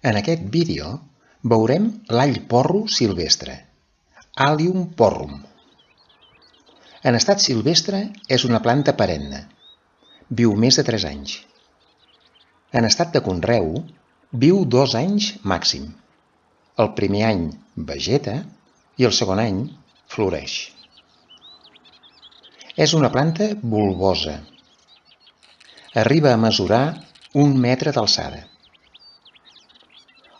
En aquest vídeo veurem l'all porro silvestre, Allium porrum. En estat silvestre és una planta perenne. Viu més de 3 anys. En estat de conreu, viu 2 anys màxim. El primer any vegeta i el segon any floreix. És una planta bulbosa. Arriba a mesurar 1 metre d'alçada.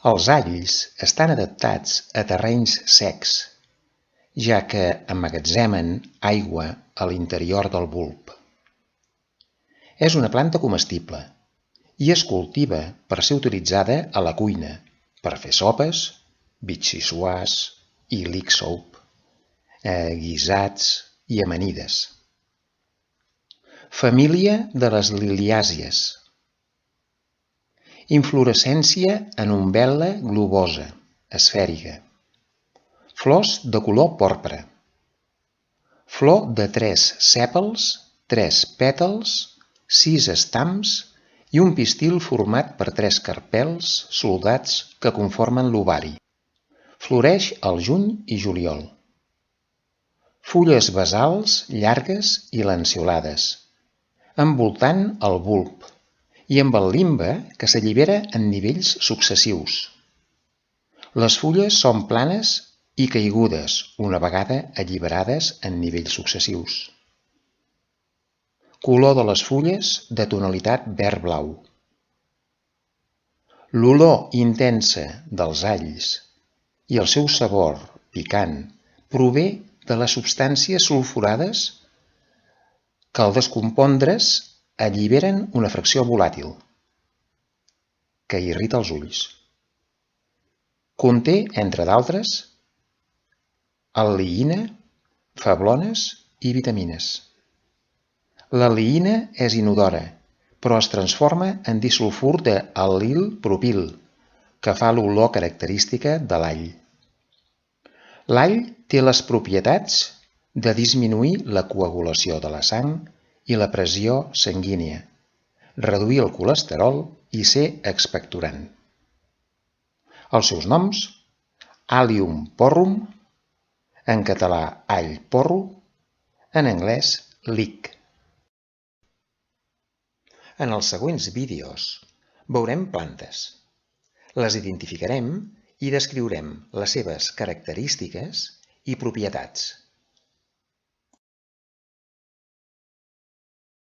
Els alls estan adaptats a terrenys secs, ja que emmagatzemen aigua a l'interior del bulb. És una planta comestible i es cultiva per ser utilitzada a la cuina, per fer sopes, bitxissuars i licksoup, guisats i amanides. Família de les liliàcies. Inflorescència en umbel·la globosa, esfèrica. Flors de color porpra. Flor de 3 sèpals, 3 pètals, 6 estams i un pistil format per 3 carpels soldats que conformen l'ovari. Floreix al juny i juliol. Fulles basals llargues i lanceolades, envoltant el bulb i amb el limbe que s'allibera en nivells successius. Les fulles són planes i caigudes una vegada alliberades en nivells successius. Color de les fulles de tonalitat verd-blau. L'olor intensa dels alls i el seu sabor picant prové de les substàncies sulfurades que al descompondre's alliberen una fracció volàtil que irrita els ulls. Conté, entre d'altres, al·liïna, flavònols i vitamines. L'al·liïna és inodora, però es transforma en disulfur d'al·lil propil, que fa l'olor característica de l'all. L'all té les propietats de disminuir la coagulació de la sang i la pressió sanguínia, reduir el colesterol i ser expectorant. Els seus noms: Allium porrum, en català all porro, en anglès leek. En els següents vídeos veurem plantes. Les identificarem i descriurem les seves característiques i propietats.